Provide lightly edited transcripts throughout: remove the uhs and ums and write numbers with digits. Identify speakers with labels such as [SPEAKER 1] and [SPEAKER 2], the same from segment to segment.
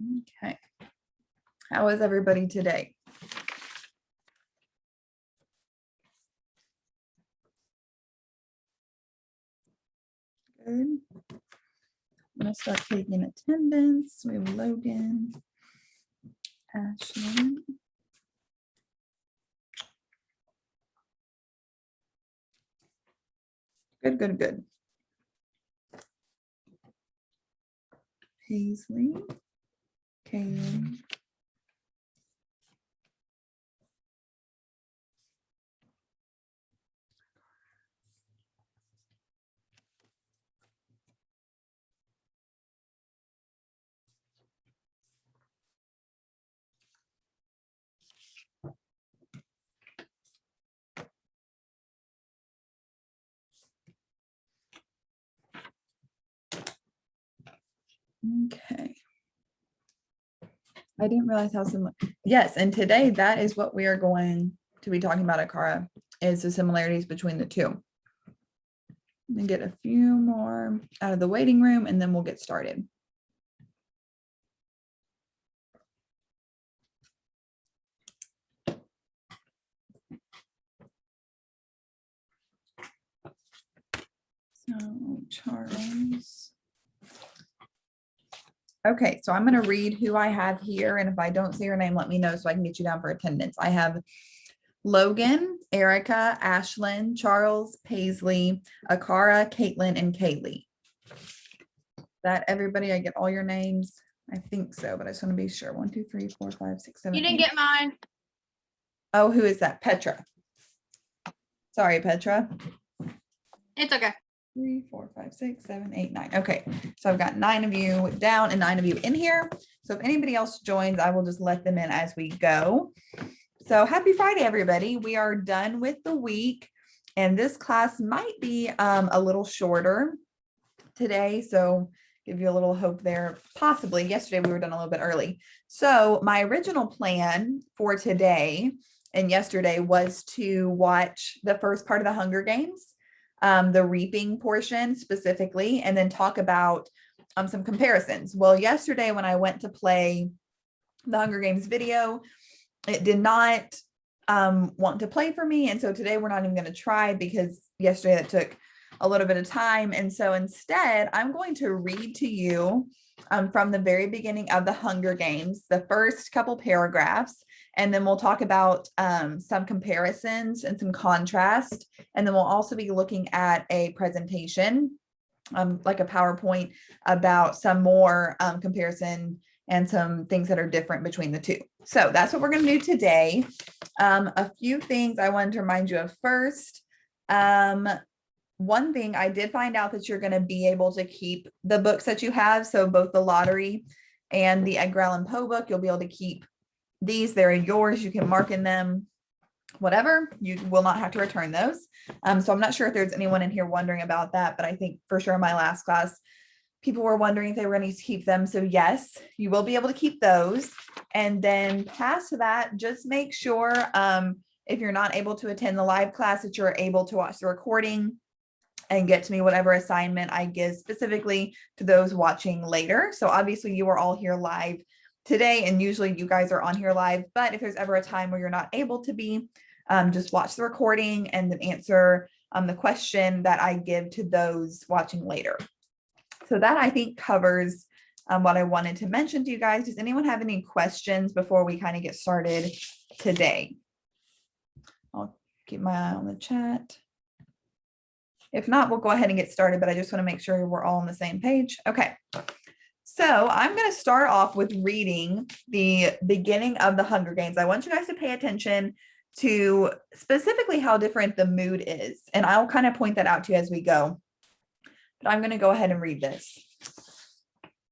[SPEAKER 1] Okay. How is everybody today? Good. I'm going to start taking attendance. We have Logan, Ashley. Good. Paisley, Kaylin, okay. I didn't realize how similar. Yes, and today that is what we are going to be talking about at Cara, is the similarities between the two. And get a few more out of the waiting room and then we'll get started. So Charles. Okay, so I'm going to read who I have here. And if I don't see your name, let me know so I can get you down for attendance. I have Logan, Erica, Ashlyn, Charles, Paisley, Akara, Caitlin, and Kaylee. That everybody, I get all your names? I think so, but I just want to be sure. 1, 2, 3, 4, 5, 6, 7.
[SPEAKER 2] You didn't
[SPEAKER 1] 8.
[SPEAKER 2] get mine.
[SPEAKER 1] Oh, who is that? Petra. Sorry, Petra.
[SPEAKER 2] It's okay.
[SPEAKER 1] 3, 4, 5, 6, 7, 8, 9. Okay, so I've got 9 of you down and 9 of you in here. So if anybody else joins, I will just let them in as we go. So happy Friday, everybody. We are done with the week, and this class might be a little shorter today. So give you a little hope there. Possibly. Yesterday we were done a little bit early. So my original plan for today and yesterday was to watch the first part of the Hunger Games, the reaping portion specifically, and then talk about some comparisons. Well, yesterday when I went to play the Hunger Games video, it did not want to play for me. And so today we're not even going to try because yesterday that took a little bit of time. And so instead, I'm going to read to you from the very beginning of the Hunger Games, the first couple paragraphs, and then we'll talk about some comparisons and some contrast. And then we'll also be looking at a presentation, like a PowerPoint, about some more comparison and some things that are different between the two. So that's what we're going to do today. A few things I wanted to remind you of first. One thing, I did find out that you're going to be able to keep the books that you have. So both the lottery and the Edgar Allan Poe book, you'll be able to keep these. They're yours. You can mark in them, whatever. You will not have to return those. So I'm not sure if there's anyone in here wondering about that, but I think for sure in my last class, people were wondering if they were going to keep them. So yes, you will be able to keep those. And then past that, just make sure if you're not able to attend the live class that you're able to watch the recording and get to me whatever assignment I give specifically to those watching later. So obviously you are all here live today, and usually you guys are on here live, but if there's ever a time where you're not able to be, just watch the recording and then answer the question that I give to those watching later. So that I think covers what I wanted to mention to you guys. Does anyone have any questions before we kind of get started today? I'll keep my eye on the chat. If not, we'll go ahead and get started, but I just want to make sure we're all on the same page. Okay. So I'm going to start off with reading the beginning of the Hunger Games. I want you guys to pay attention to specifically how different the mood is. And I'll kind of point that out to you as we go. But I'm going to go ahead and read this.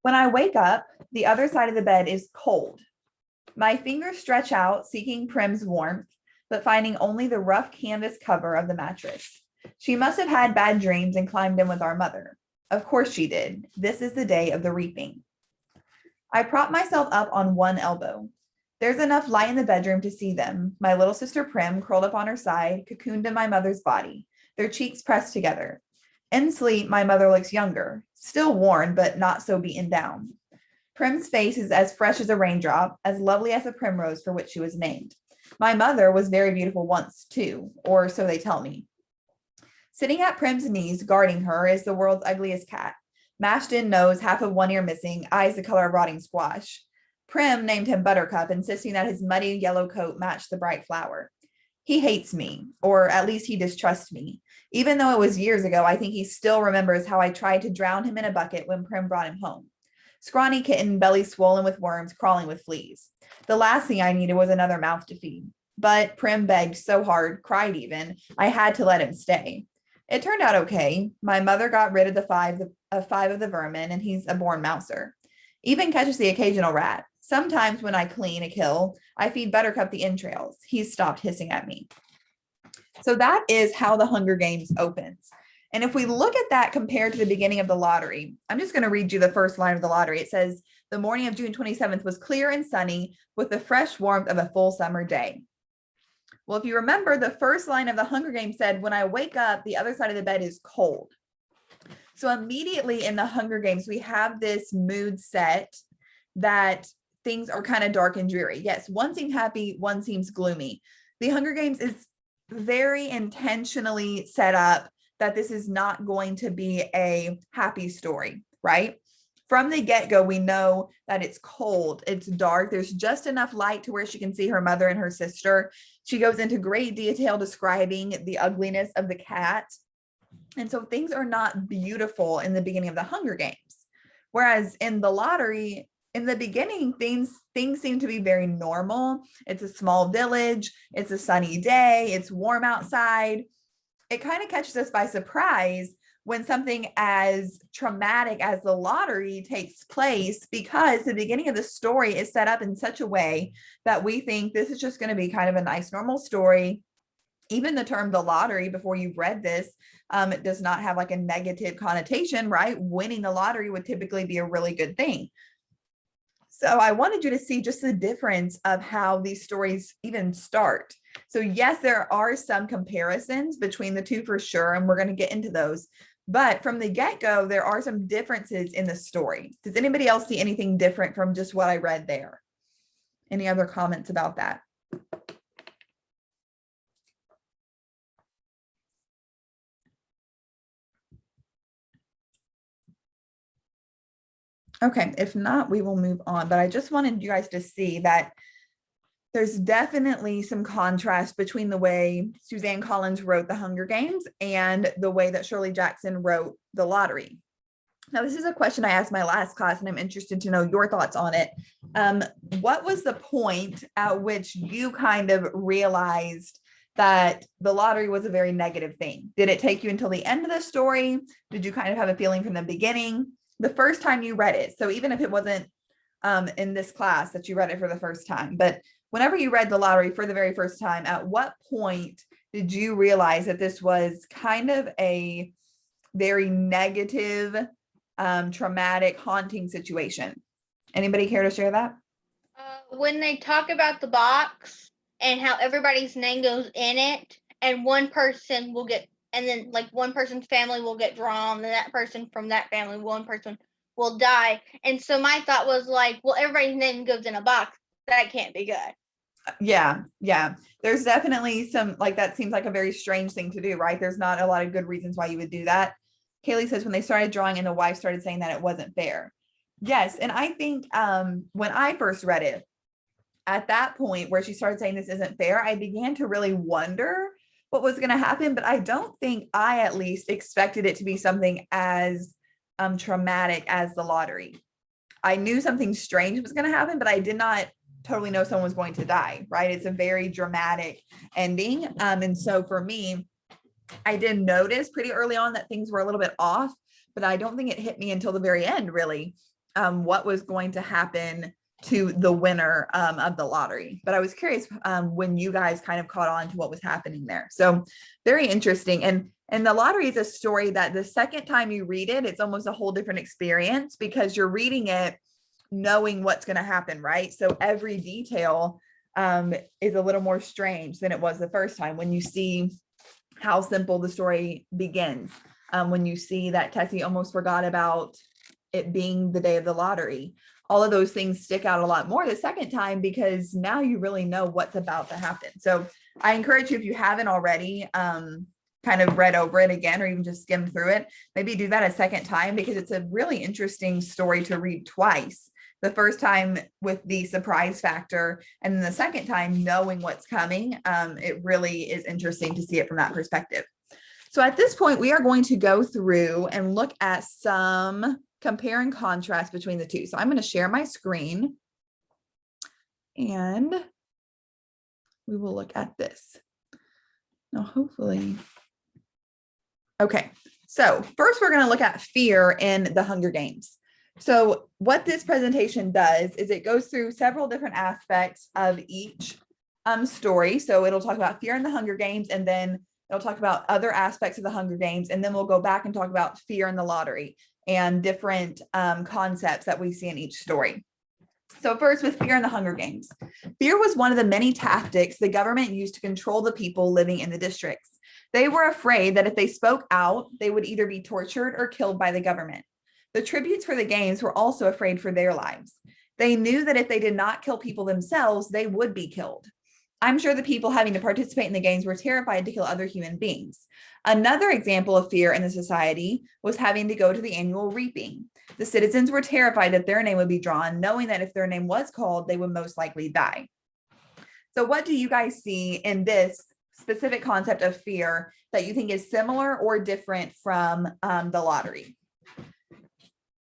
[SPEAKER 1] When I wake up, the other side of the bed is cold. My fingers stretch out, seeking Prim's warmth, but finding only the rough canvas cover of the mattress. She must have had bad dreams and climbed in with our mother. Of course she did. This is the day of the reaping. I prop myself up on one elbow. There's enough light in the bedroom to see them. My little sister Prim curled up on her side, cocooned in my mother's body, their cheeks pressed together. In sleep, my mother looks younger, still worn, but not so beaten down. Prim's face is as fresh as a raindrop, as lovely as a primrose for which she was named. My mother was very beautiful once, too, or so they tell me. Sitting at Prim's knees, guarding her, is the world's ugliest cat. Mashed in nose, half of one ear missing, eyes the color of rotting squash. Prim named him Buttercup, insisting that his muddy yellow coat matched the bright flower. He hates me, or at least he distrusts me. Even though it was years ago, I think he still remembers how I tried to drown him in a bucket when Prim brought him home. Scrawny kitten, belly swollen with worms, crawling with fleas. The last thing I needed was another mouth to feed. But Prim begged so hard, cried even, I had to let him stay. It turned out okay. My mother got rid of five of the vermin, and he's a born mouser. Even catches the occasional rat. Sometimes when I clean a kill, I feed Buttercup the entrails. He's stopped hissing at me. So that is how the Hunger Games opens. And if we look at that compared to the beginning of the lottery, I'm just going to read you the first line of the lottery. It says, the morning of June 27th was clear and sunny with the fresh warmth of a full summer day. Well, if you remember, the first line of the Hunger Games said, when I wake up, the other side of the bed is cold. So immediately in the Hunger Games, we have this mood set that things are kind of dark and dreary. Yes, one seems happy, one seems gloomy. The Hunger Games is very intentionally set up that this is not going to be a happy story, right? From the get-go, we know that it's cold, it's dark, there's just enough light to where she can see her mother and her sister. She goes into great detail describing the ugliness of the cat. And so things are not beautiful in the beginning of the Hunger Games. Whereas in the lottery, in the beginning, things seem to be very normal. It's a small village, it's a sunny day, it's warm outside. It kind of catches us by surprise when something as traumatic as the lottery takes place, because the beginning of the story is set up in such a way that we think this is just going to be kind of a nice, normal story. Even the term the lottery, before you've read this, it does not have like a negative connotation, right? Winning the lottery would typically be a really good thing. So I wanted you to see just the difference of how these stories even start. So yes, there are some comparisons between the two for sure, and we're going to get into those. But from the get-go, there are some differences in the story. Does anybody else see anything different from just what I read there? Any other comments about that? Okay, if not, we will move on. But I just wanted you guys to see that there's definitely some contrast between the way Suzanne Collins wrote The Hunger Games and the way that Shirley Jackson wrote The Lottery. Now, this is a question I asked my last class, and I'm interested to know your thoughts on it. What was the point at which you kind of realized that the lottery was a very negative thing? Did it take you until the end of the story? Did you kind of have a feeling from the beginning? The first time you read it, so even if it wasn't in this class that you read it for the first time, but whenever you read the lottery for the very first time, at what point did you realize that this was kind of a very negative, traumatic, haunting situation? Anybody care to share that?
[SPEAKER 2] When they talk about the box and how everybody's name goes in it, and one person will get, and then like one person's family will get drawn, and that person from that family, one person will die. And so my thought was like, well, everybody's name goes in a box. That can't be good.
[SPEAKER 1] Yeah. There's definitely some, like, that seems like a very strange thing to do, right? There's not a lot of good reasons why you would do that. Kaylee says when they started drawing and the wife started saying that it wasn't fair. Yes. And I think when I first read it, at that point where she started saying this isn't fair, I began to really wonder what was going to happen. But I don't think I at least expected it to be something as traumatic as the lottery. I knew something strange was going to happen, but I did not totally know someone was going to die, right? It's a very dramatic ending. And so for me, I did notice pretty early on that things were a little bit off, but I don't think it hit me until the very end, really, what was going to happen to the winner of the lottery. But I was curious when you guys kind of caught on to what was happening there. So very interesting. And the lottery is a story that the second time you read it, it's almost a whole different experience because you're reading it knowing what's going to happen, right? So every detail is a little more strange than it was the first time when you see how simple the story begins. When you see that Tessie almost forgot about it being the day of the lottery. All of those things stick out a lot more the second time because now you really know what's about to happen. So I encourage you, if you haven't already, kind of read over it again, or even just skimmed through it, maybe do that a second time because it's a really interesting story to read twice. The first time with the surprise factor, and then the second time knowing what's coming. It really is interesting to see it from that perspective. So at this point, we are going to go through and look at some compare and contrast between the two. So I'm going to share my screen and we will look at this. Now, hopefully. Okay, so first we're going to look at fear in the Hunger Games. So what this presentation does is it goes through several different aspects of each story. So it'll talk about fear in the Hunger Games, and then it'll talk about other aspects of the Hunger Games, and then we'll go back and talk about fear in the lottery and different concepts that we see in each story. So first, with fear in the Hunger Games. Fear was one of the many tactics the government used to control the people living in the districts. They were afraid that if they spoke out, they would either be tortured or killed by the government. The tributes for the games were also afraid for their lives. They knew that if they did not kill people themselves, they would be killed. I'm sure the people having to participate in the games were terrified to kill other human beings. Another example of fear in the society was having to go to the annual reaping. The citizens were terrified that their name would be drawn, knowing that if their name was called, they would most likely die. So what do you guys see in this specific concept of fear that you think is similar or different from the lottery?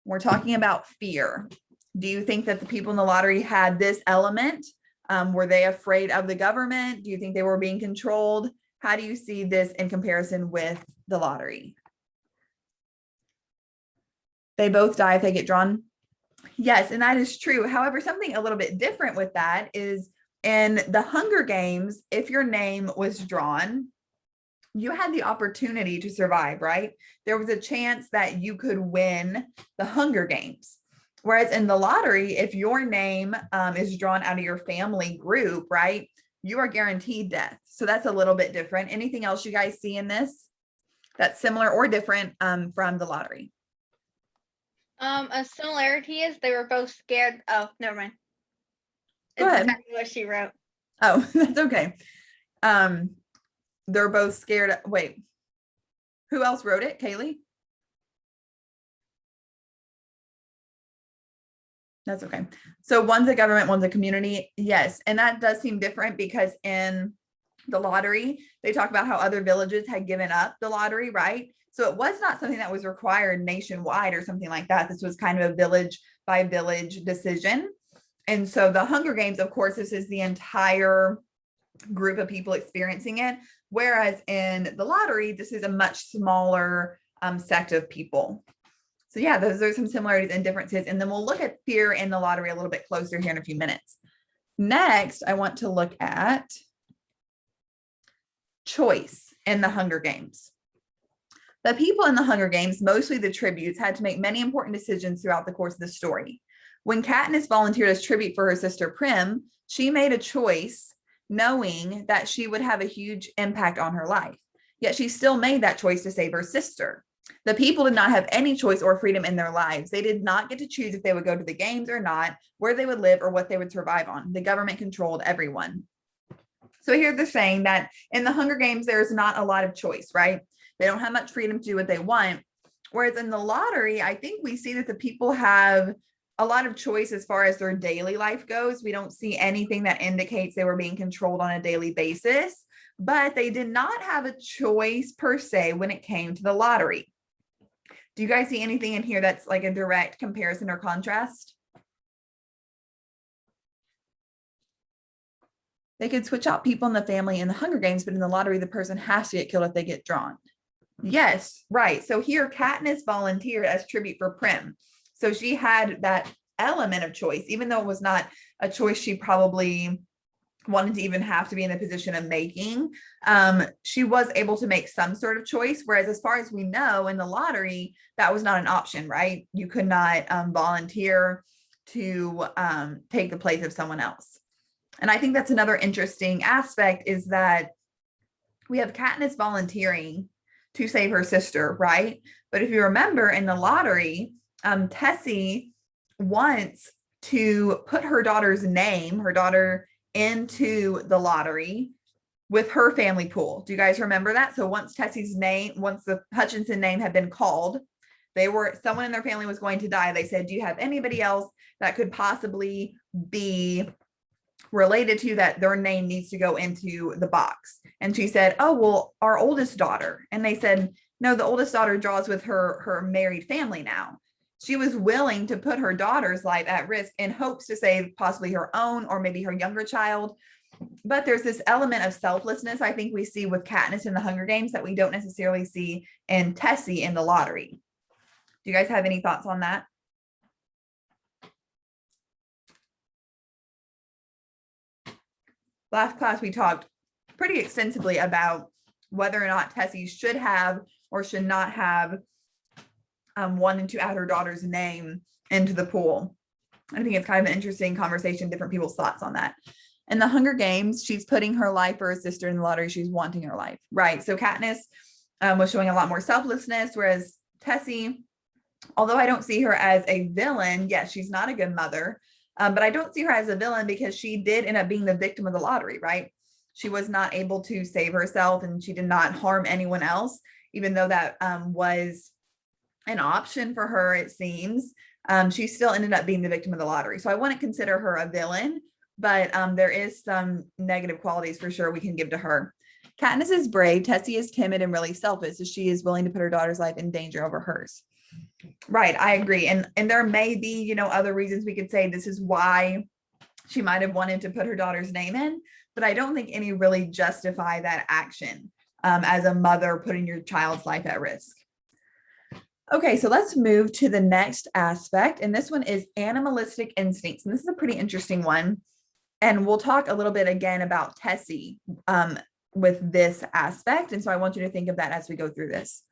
[SPEAKER 1] We're talking about fear. Do you think that the people in the lottery had this element? Were they afraid of the government? Do you think they were being controlled? How do you see this in comparison with the lottery? They both die if they get drawn? Yes, and that is true. However, something a little bit different with that is in the Hunger Games, if your name was drawn, you had the opportunity to survive, right? There was a chance that you could win the Hunger Games. Whereas in the lottery, if your name is drawn out of your family group, right, you are guaranteed death. So that's a little bit different. Anything else you guys see in this that's similar or different from the lottery?
[SPEAKER 2] A similarity is they were both scared. Oh, never mind.
[SPEAKER 1] Go
[SPEAKER 2] It's
[SPEAKER 1] ahead.
[SPEAKER 2] exactly what she wrote.
[SPEAKER 1] Oh, that's okay. They're both scared. Wait, who else wrote it? Kaylee? That's okay. So one's a government, one's a community. Yes. And that does seem different because in the lottery, they talk about how other villages had given up the lottery, right? So it was not something that was required nationwide or something like that. This was kind of a village by village decision. And so the Hunger Games, of course, this is the entire group of people experiencing it. Whereas in the lottery, this is a much smaller sect of people. So yeah, those are some similarities and differences. And then we'll look at fear in the lottery a little bit closer here in a few minutes. Next, I want to look at choice in the Hunger Games. The people in the Hunger Games, mostly the tributes, had to make many important decisions throughout the course of the story. When Katniss volunteered as tribute for her sister Prim, she made a choice knowing that she would have a huge impact on her life. Yet she still made that choice to save her sister. The people did not have any choice or freedom in their lives. They did not get to choose if they would go to the games or not, where they would live, or what they would survive on. The government controlled everyone. So here they're saying that in the Hunger Games, there's not a lot of choice, right? They don't have much freedom to do what they want. Whereas in the lottery, I think we see that the people have a lot of choice as far as their daily life goes. We don't see anything that indicates they were being controlled on a daily basis, but they did not have a choice per se when it came to the lottery. Do you guys see anything in here that's like a direct comparison or contrast? They could switch out people in the family in the Hunger Games, but in the lottery, the person has to get killed if they get drawn. Yes, right. So here, Katniss volunteered as tribute for Prim. So she had that element of choice, even though it was not a choice she probably wanted to even have to be in the position of making. She was able to make some sort of choice. Whereas as far as we know in the lottery, that was not an option, right? You could not volunteer to take the place of someone else. And I think that's another interesting aspect is that we have Katniss volunteering to save her sister, right? But if you remember in the lottery, Tessie wants to put her daughter's name, her daughter, into the lottery with her family pool. Do you guys remember that? So once the Hutchinson name had been called, someone in their family was going to die. They said, do you have anybody else that could possibly be related to that their name needs to go into the box? And she said, oh, well, our oldest daughter. And they said, no, the oldest daughter draws with her married family now. She was willing to put her daughter's life at risk in hopes to save possibly her own or maybe her younger child. But there's this element of selflessness I think we see with Katniss in the Hunger Games that we don't necessarily see in Tessie in the lottery. Do you guys have any thoughts on that? Last class, we talked pretty extensively about whether or not Tessie should have or should not have wanted to add her daughter's name into the pool. I think it's kind of an interesting conversation, different people's thoughts on that. In the Hunger Games, she's putting her life for her sister in the lottery. She's wanting her life, right? So Katniss was showing a lot more selflessness, whereas Tessie, although I don't see her as a villain, yes, she's not a good mother, but I don't see her as a villain because she did end up being the victim of the lottery, right? She was not able to save herself and she did not harm anyone else, even though that was an option for her, it seems. She still ended up being the victim of the lottery. So I wouldn't consider her a villain, but there is some negative qualities for sure we can give to her. Katniss is brave. Tessie is timid and really selfish, so she is willing to put her daughter's life in danger over hers. Right, I agree. And there may be, other reasons we could say this is why she might have wanted to put her daughter's name in, but I don't think any really justify that action as a mother putting your child's life at risk. Okay, so let's move to the next aspect. And this one is animalistic instincts. And this is a pretty interesting one. And we'll talk a little bit again about Tessie with this aspect. And so I want you to think of that as we go through this.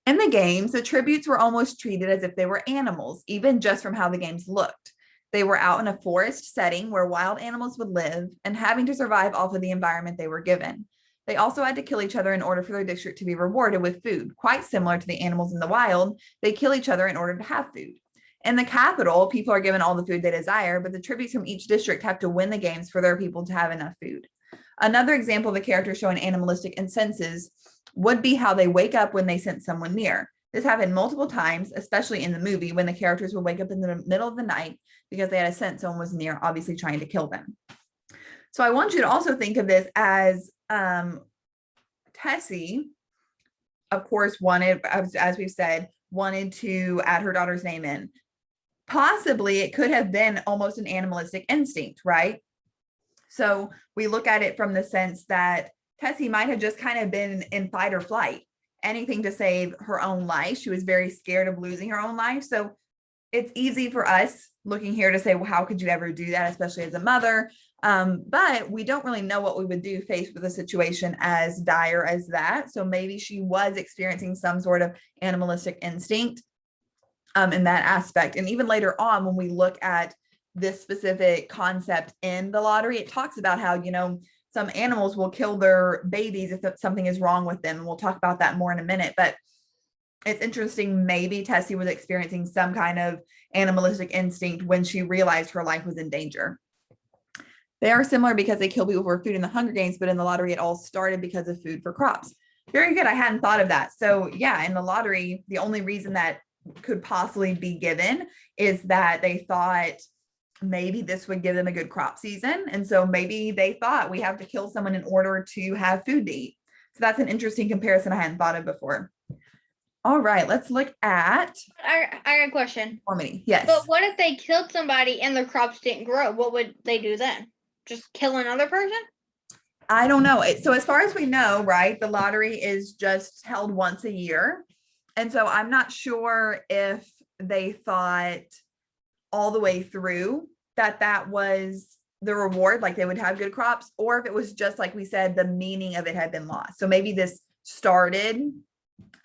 [SPEAKER 1] In the games, the tributes were almost treated as if they were animals, even just from how the games looked. They were out in a forest setting where wild animals would live and having to survive off of the environment they were given. They also had to kill each other in order for their district to be rewarded with food. Quite similar to the animals in the wild, they kill each other in order to have food. In the capital, people are given all the food they desire, but the tributes from each district have to win the games for their people to have enough food. Another example of the characters showing animalistic incenses would be how they wake up when they sense someone near. This happened multiple times, especially in the movie, when the characters would wake up in the middle of the night because they had a sense someone was near, obviously trying to kill them. So I want you to also think of this as Tessie, of course, wanted, as we've said, wanted to add her daughter's name in. Possibly it could have been almost an animalistic instinct, right? So we look at it from the sense that Tessie might have just kind of been in fight or flight, anything to save her own life. She was very scared of losing her own life. So it's easy for us looking here to say, well, how could you ever do that, especially as a mother? But we don't really know what we would do faced with a situation as dire as that. So maybe she was experiencing some sort of animalistic instinct in that aspect. And even later on, when we look at this specific concept in the lottery, it talks about how, some animals will kill their babies if something is wrong with them. And we'll talk about that more in a minute. But it's interesting, maybe Tessie was experiencing some kind of animalistic instinct when she realized her life was in danger. They are similar because they kill people for food in the Hunger Games, but in the lottery, it all started because of food for crops. Very good. I hadn't thought of that. So yeah, in the lottery, the only reason that could possibly be given is that they thought maybe this would give them a good crop season. And so maybe they thought we have to kill someone in order to have food to eat. So that's an interesting comparison I hadn't thought of before. All right, let's look at.
[SPEAKER 2] I got a question.
[SPEAKER 1] Conformity. Yes.
[SPEAKER 2] But what if they killed somebody and their crops didn't grow? What would they do then? Just kill another person?
[SPEAKER 1] I don't know. So as far as we know, right, the lottery is just held once a year. And so I'm not sure if they thought all the way through that was the reward, like they would have good crops, or if it was just like we said, the meaning of it had been lost. So maybe this started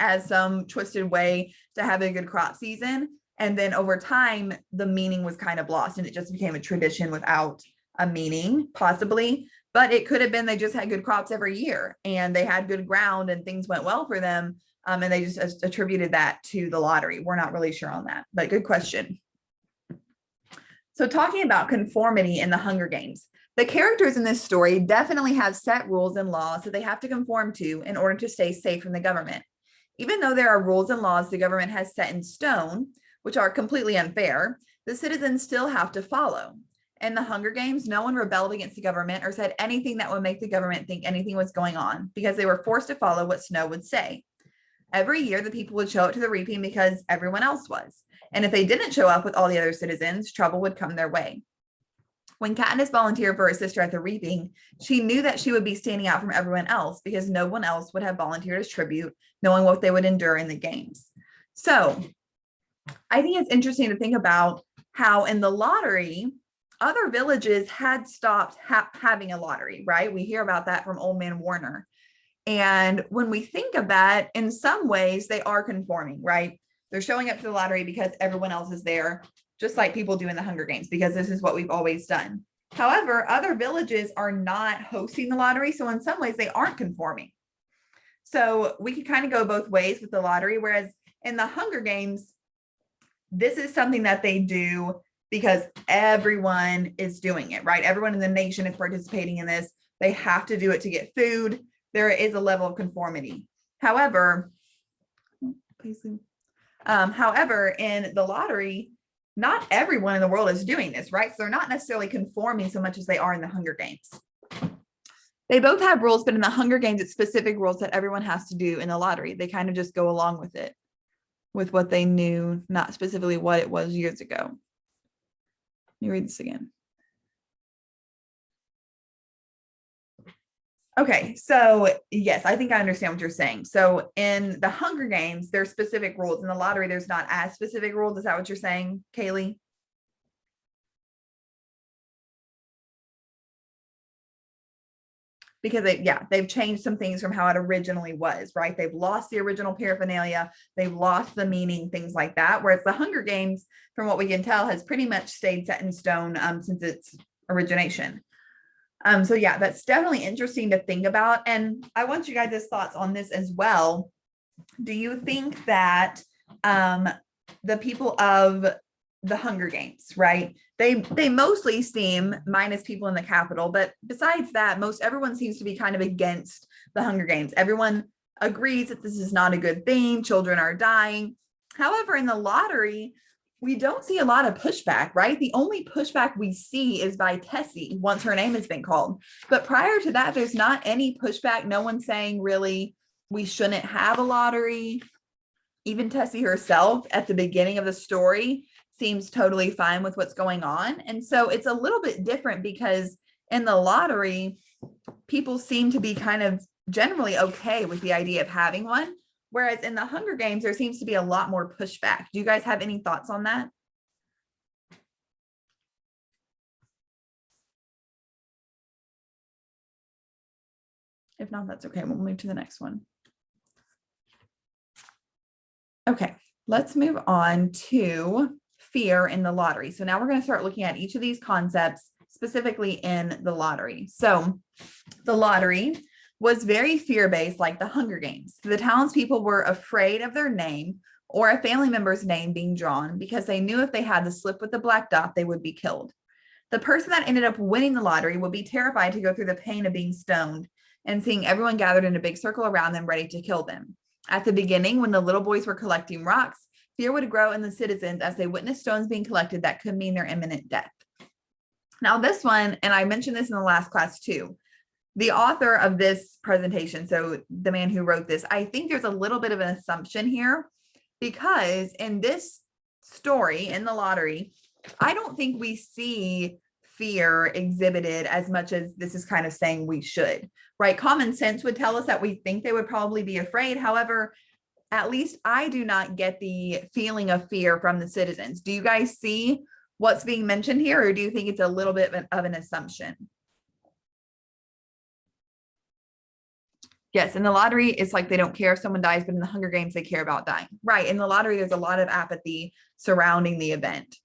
[SPEAKER 1] as some twisted way to have a good crop season. And then over time, the meaning was kind of lost and it just became a tradition without a meaning, possibly. But it could have been they just had good crops every year and they had good ground and things went well for them. And they just attributed that to the lottery. We're not really sure on that, but good question. So talking about conformity in the Hunger Games, the characters in this story definitely have set rules and laws that they have to conform to in order to stay safe from the government. Even though there are rules and laws the government has set in stone, which are completely unfair, the citizens still have to follow. In the Hunger Games, no one rebelled against the government or said anything that would make the government think anything was going on because they were forced to follow what Snow would say. Every year, the people would show up to the reaping because everyone else was. And if they didn't show up with all the other citizens, trouble would come their way. When Katniss volunteered for her sister at the reaping, she knew that she would be standing out from everyone else because no one else would have volunteered as tribute, knowing what they would endure in the games. So I think it's interesting to think about how in the lottery, other villages had stopped having a lottery, right? We hear about that from Old Man Warner. And when we think of that, in some ways, they are conforming, right? They're showing up to the lottery because everyone else is there, just like people do in the Hunger Games, because this is what we've always done. However, other villages are not hosting the lottery. So in some ways, they aren't conforming. So we could kind of go both ways with the lottery, whereas in the Hunger Games, this is something that they do because everyone is doing it, right? Everyone in the nation is participating in this. They have to do it to get food. There is a level of conformity. However, in the lottery, not everyone in the world is doing this, right? So they're not necessarily conforming so much as they are in the Hunger Games. They both have rules, but in the Hunger Games, it's specific rules that everyone has to do in the lottery. They kind of just go along with it, with what they knew, not specifically what it was years ago. Let me read this again. Okay, so yes, I think I understand what you're saying. So in the Hunger Games, there's specific rules. In the lottery, there's not as specific rules. Is that what you're saying, Kaylee? Because they've changed some things from how it originally was, right? They've lost the original paraphernalia, they've lost the meaning, things like that. Whereas the Hunger Games, from what we can tell, has pretty much stayed set in stone since its origination. So yeah, that's definitely interesting to think about. And I want you guys' thoughts on this as well. Do you think that the people of the Hunger Games, right? They mostly seem, minus people in the Capitol, but besides that, everyone seems to be kind of against the Hunger Games. Everyone agrees that this is not a good thing. Children are dying. However, in the lottery, we don't see a lot of pushback, right? The only pushback we see is by Tessie once her name has been called. But prior to that, there's not any pushback. No one's saying really we shouldn't have a lottery. Even Tessie herself at the beginning of the story seems totally fine with what's going on. And so it's a little bit different because in the lottery, people seem to be kind of generally okay with the idea of having one. Whereas in the Hunger Games, there seems to be a lot more pushback. Do you guys have any thoughts on that? If not, that's okay. We'll move to the next one. Okay, let's move on to fear in the lottery. So now we're going to start looking at each of these concepts specifically in the lottery. So the lottery was very fear-based, like the Hunger Games. The townspeople were afraid of their name or a family member's name being drawn because they knew if they had the slip with the black dot, they would be killed. The person that ended up winning the lottery would be terrified to go through the pain of being stoned and seeing everyone gathered in a big circle around them ready to kill them. At the beginning, when the little boys were collecting rocks, fear would grow in the citizens as they witnessed stones being collected that could mean their imminent death. Now this one, and I mentioned this in the last class too, the author of this presentation, so the man who wrote this, I think there's a little bit of an assumption here because in this story, in the lottery, I don't think we see fear exhibited as much as this is kind of saying we should, right? Common sense would tell us that we think they would probably be afraid. However, at least I do not get the feeling of fear from the citizens. Do you guys see what's being mentioned here, or do you think it's a little bit of an assumption? Yes, in the lottery, it's like they don't care if someone dies, but in the Hunger Games, they care about dying. Right, in the lottery, there's a lot of apathy surrounding the event.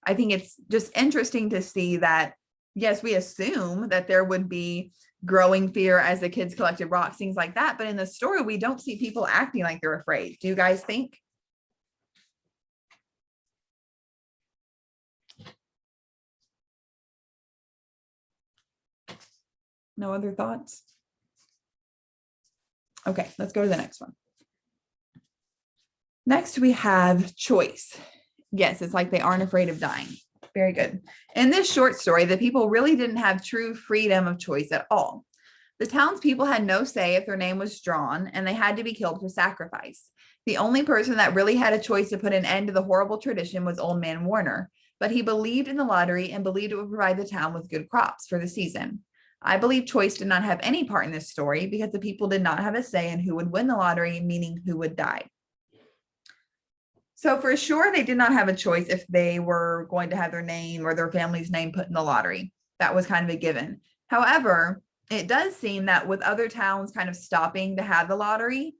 [SPEAKER 1] I think it's just interesting to see that, yes, we assume that there would be growing fear as the kids collected rocks, things like that. But in the story, we don't see people acting like they're afraid. Do you guys think? No other thoughts? Okay, let's go to the next one. Next, we have choice. Yes, it's like they aren't afraid of dying. Very good. In this short story, the people really didn't have true freedom of choice at all. The townspeople had no say if their name was drawn, and they had to be killed for sacrifice. The only person that really had a choice to put an end to the horrible tradition was Old Man Warner, but he believed in the lottery and believed it would provide the town with good crops for the season. I believe choice did not have any part in this story because the people did not have a say in who would win the lottery, meaning who would die. So for sure, they did not have a choice if they were going to have their name or their family's name put in the lottery. That was kind of a given. However, it does seem that with other towns kind of stopping to have the lottery,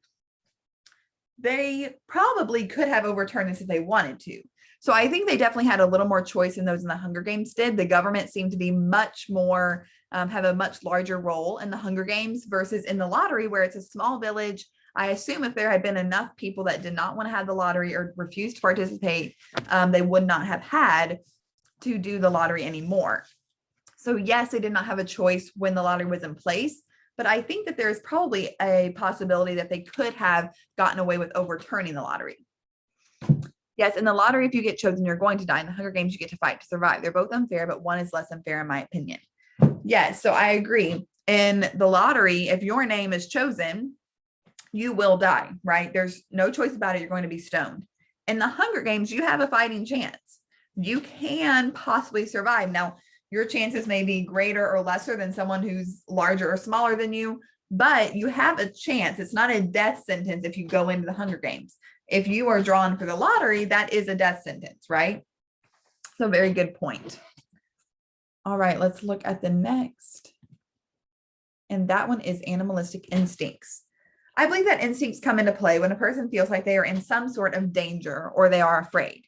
[SPEAKER 1] they probably could have overturned this if they wanted to. So I think they definitely had a little more choice than those in the Hunger Games did. The government seemed to be much more, have a much larger role in the Hunger Games versus in the lottery, where it's a small village. I assume if there had been enough people that did not want to have the lottery or refused to participate, they would not have had to do the lottery anymore. So yes, they did not have a choice when the lottery was in place, but I think that there's probably a possibility that they could have gotten away with overturning the lottery. Yes, in the lottery, if you get chosen, you're going to die. In the Hunger Games, you get to fight to survive. They're both unfair, but one is less unfair in my opinion. Yes, so I agree. In the lottery, if your name is chosen, you will die, right? There's no choice about it. You're going to be stoned. In the Hunger Games, you have a fighting chance. You can possibly survive. Now, your chances may be greater or lesser than someone who's larger or smaller than you, but you have a chance. It's not a death sentence if you go into the Hunger Games. If you are drawn for the lottery, that is a death sentence, right? So very good point. All right, let's look at the next. And that one is animalistic instincts. I believe that instincts come into play when a person feels like they are in some sort of danger or they are afraid.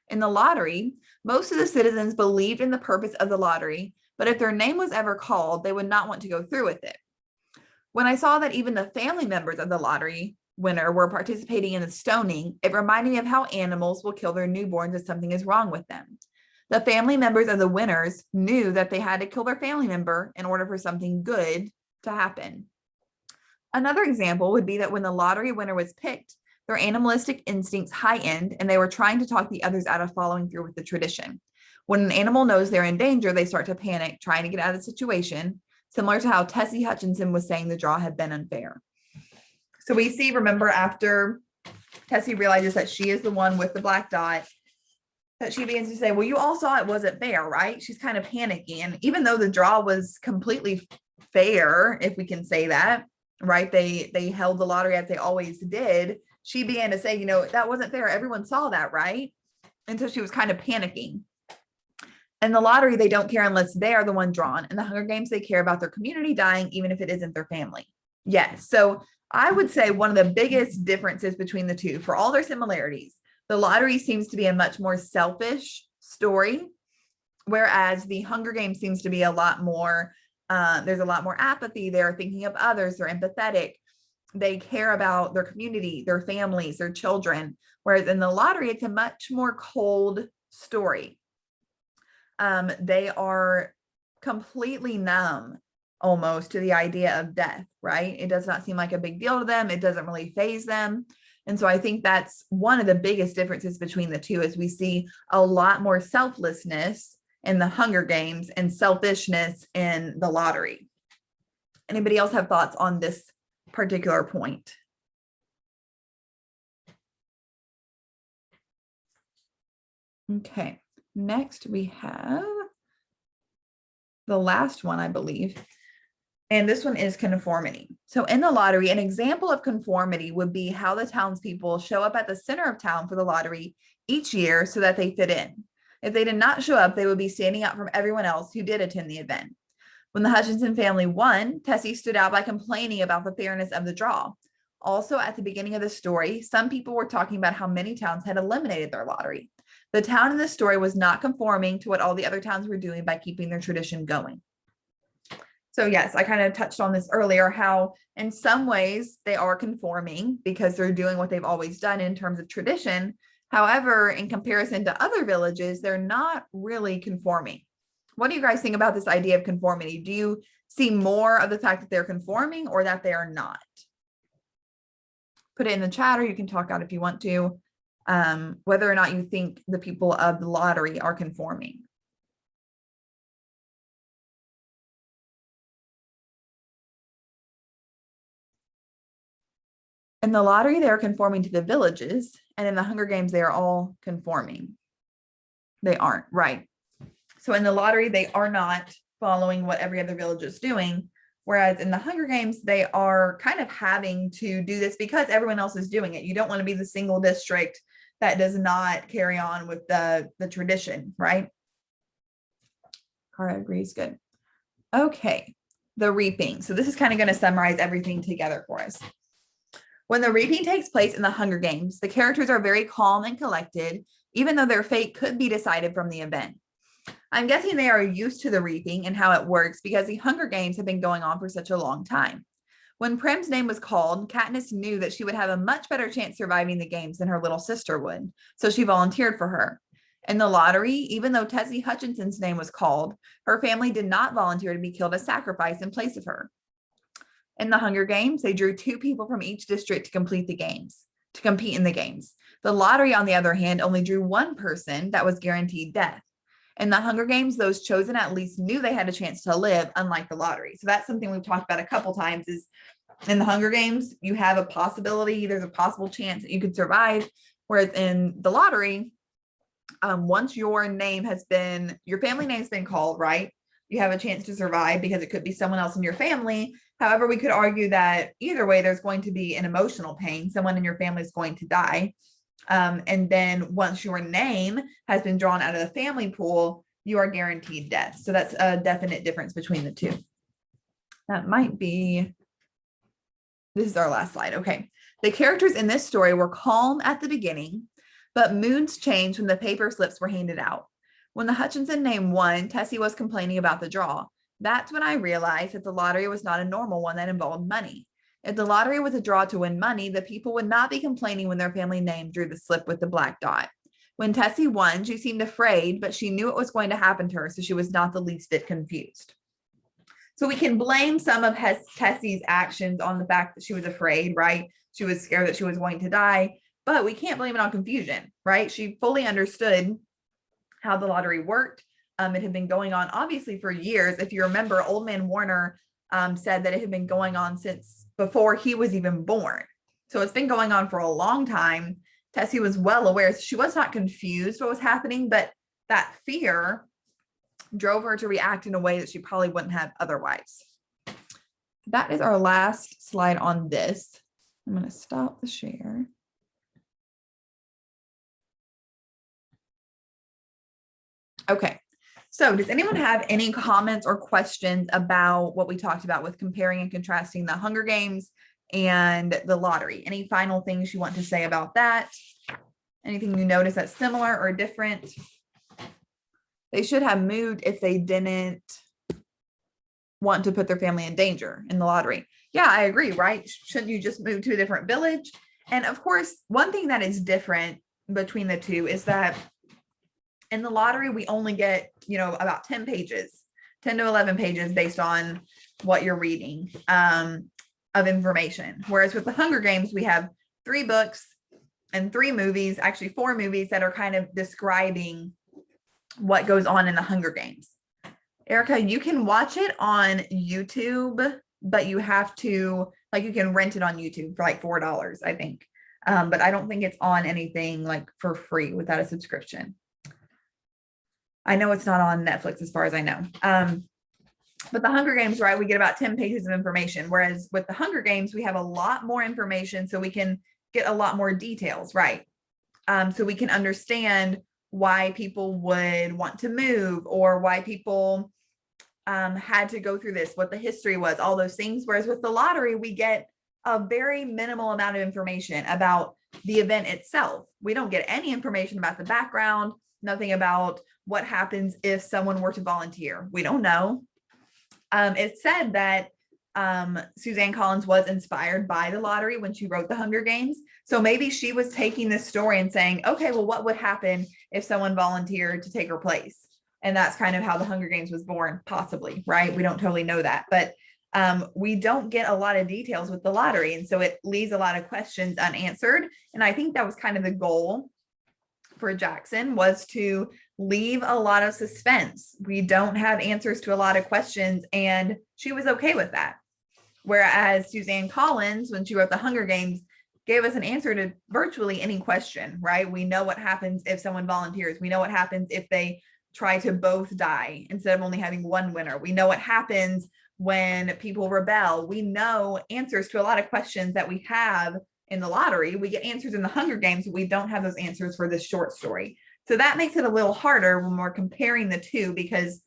[SPEAKER 1] In the lottery, most of the citizens believed in the purpose of the lottery, but if their name was ever called, they would not want to go through with it. When I saw that even the family members of the lottery winner were participating in the stoning, it reminded me of how animals will kill their newborns if something is wrong with them. The family members of the winners knew that they had to kill their family member in order for something good to happen. Another example would be that when the lottery winner was picked, their animalistic instincts heightened and they were trying to talk the others out of following through with the tradition. When an animal knows they're in danger, they start to panic, trying to get out of the situation, similar to how Tessie Hutchinson was saying the draw had been unfair. So we see, remember, after Tessie realizes that she is the one with the black dot, that she begins to say, well, you all saw it wasn't fair, right? She's kind of panicking. And even though the draw was completely fair, if we can say that, right? They held the lottery as they always did. She began to say, that wasn't fair. Everyone saw that, right? And so she was kind of panicking. In the lottery, they don't care unless they are the one drawn. In the Hunger Games, they care about their community dying, even if it isn't their family. Yes. So I would say one of the biggest differences between the two, for all their similarities, the lottery seems to be a much more selfish story, whereas the Hunger Games seems to be a lot more, there's a lot more apathy. They're thinking of others. They're empathetic. They care about their community, their families, their children. Whereas in the lottery, it's a much more cold story. They are completely numb almost to the idea of death, right? It does not seem like a big deal to them. It doesn't really faze them. And so I think that's one of the biggest differences between the two, is we see a lot more selflessness in the Hunger Games and selfishness in the lottery. Anybody else have thoughts on this particular point? Okay, next we have the last one, I believe. And this one is conformity. So in the lottery, an example of conformity would be how the townspeople show up at the center of town for the lottery each year so that they fit in. If they did not show up, they would be standing out from everyone else who did attend the event. When the Hutchinson family won, Tessie stood out by complaining about the fairness of the draw. Also, at the beginning of the story, some people were talking about how many towns had eliminated their lottery. The town in this story was not conforming to what all the other towns were doing by keeping their tradition going. So yes, I kind of touched on this earlier, how in some ways they are conforming because they're doing what they've always done in terms of tradition. However, in comparison to other villages, they're not really conforming. What do you guys think about this idea of conformity? Do you see more of the fact that they're conforming or that they are not? Put it in the chat, or you can talk out if you want to, whether or not you think the people of the lottery are conforming. In the lottery, they are conforming to the villages, and in the Hunger Games, they are all conforming. They aren't, right? So in the lottery, they are not following what every other village is doing, whereas in the Hunger Games, they are kind of having to do this because everyone else is doing it. You don't want to be the single district that does not carry on with the tradition, right? Cara agrees, good. Okay, the reaping. So this is kind of going to summarize everything together for us. When the reaping takes place in the Hunger Games, the characters are very calm and collected, even though their fate could be decided from the event. I'm guessing they are used to the reaping and how it works because the Hunger Games have been going on for such a long time. When Prim's name was called, Katniss knew that she would have a much better chance surviving the games than her little sister would, so she volunteered for her. In the lottery, even though Tessie Hutchinson's name was called, her family did not volunteer to be killed as sacrifice in place of her. In the Hunger Games, they drew 2 people from each district to compete in the games. The lottery, on the other hand, only drew 1 person that was guaranteed death. In the Hunger Games, those chosen at least knew they had a chance to live, unlike the lottery. So that's something we've talked about a couple times is in the Hunger Games, you have a possibility, there's a possible chance that you could survive. Whereas in the lottery, once your family name's been called, right? You have a chance to survive because it could be someone else in your family. However, we could argue that either way, there's going to be an emotional pain. Someone in your family is going to die. And then once your name has been drawn out of the family pool, you are guaranteed death. So that's a definite difference between the two. This is our last slide. Okay. The characters in this story were calm at the beginning, but moods changed when the paper slips were handed out. When the Hutchinson name won, Tessie was complaining about the draw. That's when I realized that the lottery was not a normal one that involved money. If the lottery was a draw to win money, the people would not be complaining when their family name drew the slip with the black dot. When Tessie won, she seemed afraid, but she knew it was going to happen to her, so she was not the least bit confused. So we can blame some of Tessie's actions on the fact that she was afraid, right? She was scared that she was going to die, but we can't blame it on confusion, right? She fully understood how the lottery worked. It had been going on obviously for years. If you remember, Old Man Warner said that it had been going on since before he was even born. So it's been going on for a long time. Tessie was well aware. So she was not confused what was happening, but that fear drove her to react in a way that she probably wouldn't have otherwise. That is our last slide on this. I'm going to stop the share. Okay. So does anyone have any comments or questions about what we talked about with comparing and contrasting the Hunger Games and the lottery? Any final things you want to say about that? Anything you notice that's similar or different? They should have moved if they didn't want to put their family in danger in the lottery. Yeah, I agree, right? Shouldn't you just move to a different village? And of course, one thing that is different between the two is that in the lottery, we only get, about 10 pages, 10 to 11 pages based on what you're reading of information. Whereas with the Hunger Games, we have 3 books and 3 movies, actually 4 movies that are kind of describing what goes on in the Hunger Games. Erica, you can watch it on YouTube, but you have to, you can rent it on YouTube for like $4, I think. But I don't think it's on anything like for free without a subscription. I know it's not on Netflix as far as I know. But the Hunger Games, right, we get about 10 pages of information, whereas with the Hunger Games, we have a lot more information, so we can get a lot more details, right? So we can understand why people would want to move or why people had to go through this, what the history was, all those things. Whereas with the lottery, we get a very minimal amount of information about the event itself. We don't get any information about the background, nothing about what happens if someone were to volunteer. We don't know. it said that Suzanne Collins was inspired by the lottery when she wrote The Hunger Games. So maybe she was taking this story and saying, okay, well, what would happen if someone volunteered to take her place? And that's kind of how The Hunger Games was born, possibly, right? We don't totally know that, but we don't get a lot of details with the lottery. And so it leaves a lot of questions unanswered. And I think that was kind of the goal for Jackson, was to leave a lot of suspense. We don't have answers to a lot of questions, and she was okay with that. Whereas Suzanne Collins, when she wrote The Hunger Games, gave us an answer to virtually any question, right? We know what happens if someone volunteers. We know what happens if they try to both die instead of only having one winner. We know what happens when people rebel. We know answers to a lot of questions that we have in the lottery. We get answers in The Hunger Games, but we don't have those answers for this short story. So that makes it a little harder when we're comparing the two, because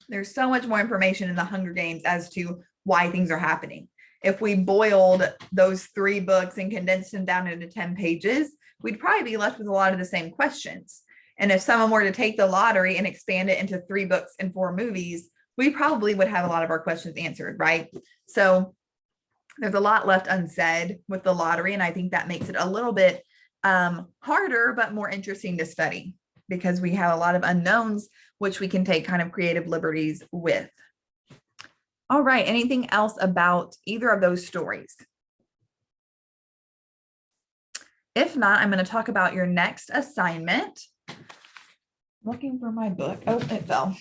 [SPEAKER 1] there's so much more information in The Hunger Games as to why things are happening. If we boiled those 3 books and condensed them down into 10 pages, we'd probably be left with a lot of the same questions. And if someone were to take the lottery and expand it into 3 books and 4 movies, we probably would have a lot of our questions answered, right? So there's a lot left unsaid with the lottery, and I think that makes it a little bit harder, but more interesting to study, because we have a lot of unknowns, which we can take kind of creative liberties with. All right, anything else about either of those stories? If not, I'm going to talk about your next assignment. Looking for my book. Oh, it fell.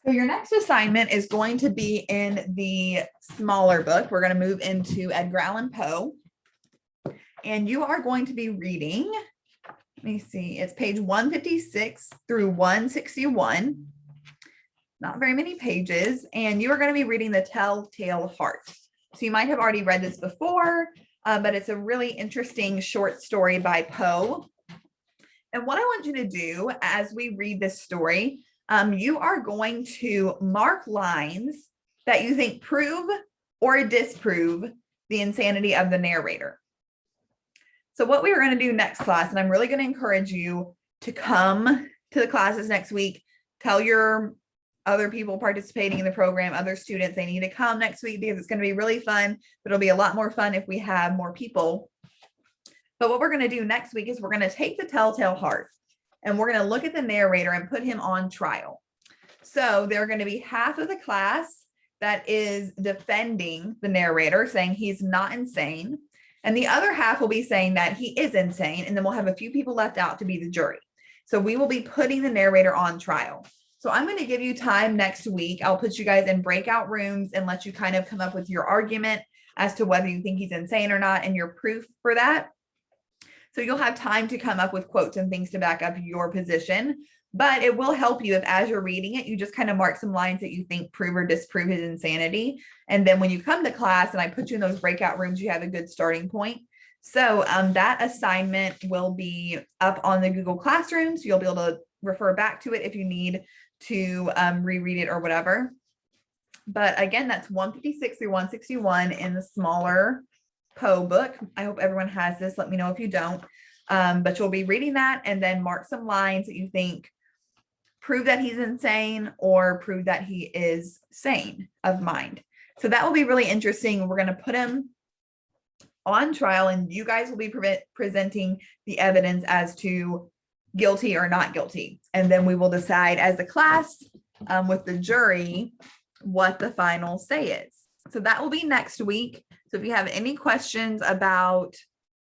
[SPEAKER 1] So your next assignment is going to be in the smaller book. We're going to move into Edgar Allan Poe. And you are going to be reading, let me see, it's page 156 through 161. Not very many pages. And you are going to be reading The Telltale Heart. So you might have already read this before, but it's a really interesting short story by Poe. And what I want you to do as we read this story, you are going to mark lines that you think prove or disprove the insanity of the narrator. So what we are going to do next class, and I'm really going to encourage you to come to the classes next week, tell your other people participating in the program, other students, they need to come next week, because it's going to be really fun, but it'll be a lot more fun if we have more people. But what we're going to do next week is we're going to take The Telltale Heart, and we're going to look at the narrator and put him on trial. So there are going to be half of the class that is defending the narrator, saying he's not insane. And the other half will be saying that he is insane. And then we'll have a few people left out to be the jury. So we will be putting the narrator on trial. So I'm going to give you time next week. I'll put you guys in breakout rooms and let you kind of come up with your argument as to whether you think he's insane or not, and your proof for that. So you'll have time to come up with quotes and things to back up your position. But it will help you if, as you're reading it, you just kind of mark some lines that you think prove or disprove his insanity. And then when you come to class and I put you in those breakout rooms, you have a good starting point. So that assignment will be up on the Google Classroom. So you'll be able to refer back to it if you need to reread it or whatever. But again, that's 156 through 161 in the smaller Poe book. I hope everyone has this. Let me know if you don't. But you'll be reading that and then mark some lines that you think prove that he's insane or prove that he is sane of mind. So that will be really interesting. We're going to put him on trial, and you guys will be presenting the evidence as to guilty or not guilty. And then we will decide as a class with the jury what the final say is. So that will be next week. So if you have any questions about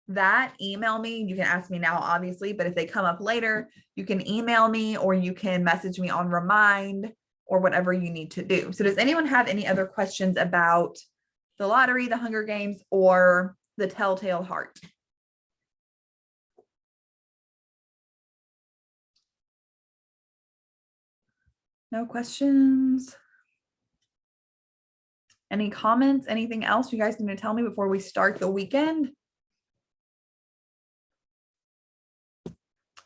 [SPEAKER 1] that, email me. You can ask me now, obviously, but if they come up later, you can email me or you can message me on Remind or whatever you need to do. So does anyone have any other questions about the lottery, the Hunger Games, or the Telltale Heart? No questions? Any comments? Anything else you guys need to tell me before we start the weekend?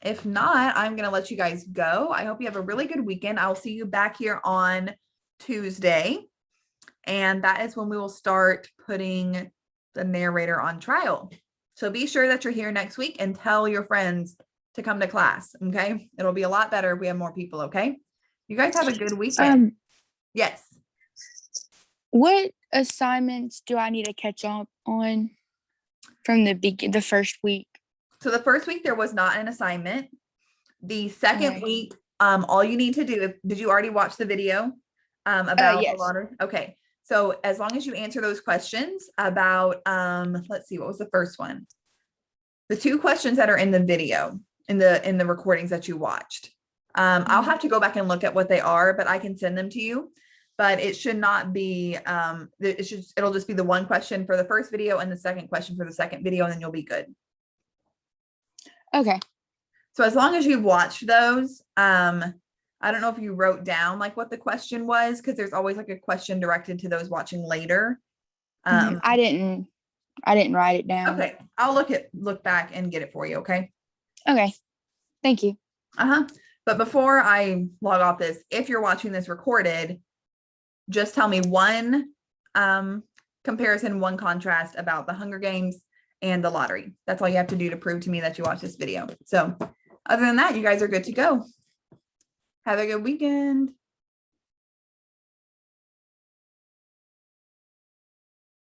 [SPEAKER 1] If not, I'm going to let you guys go. I hope you have a really good weekend. I'll see you back here on Tuesday. And that is when we will start putting the narrator on trial. So be sure that you're here next week and tell your friends to come to class. Okay. It'll be a lot better if we have more people. Okay. You guys have a good weekend. Yes.
[SPEAKER 3] What assignments do I need to catch up on from the first week?
[SPEAKER 1] So the first week there was not an assignment. The second
[SPEAKER 3] Okay.
[SPEAKER 1] week, all you need to do, did you already watch the video about the
[SPEAKER 3] Yes.
[SPEAKER 1] lottery? Okay. So as long as you answer those questions about, let's see, what was the first one? The two questions that are in the video, in the recordings that you watched. I'll have to go back and look at what they are, but I can send them to you. But it should not be, it'll just be the one question for the first video and the second question for the second video, and then you'll be good.
[SPEAKER 3] Okay.
[SPEAKER 1] So as long as you've watched those, I don't know if you wrote down like what the question was, because there's always like a question directed to those watching later.
[SPEAKER 3] I didn't write it down.
[SPEAKER 1] Okay, I'll look back and get it for you. Okay.
[SPEAKER 3] Okay. Thank you.
[SPEAKER 1] But before I log off this, if you're watching this recorded, just tell me one comparison, one contrast about the Hunger Games and the lottery. That's all you have to do to prove to me that you watched this video. So other than that, you guys are good to go. Have a good weekend.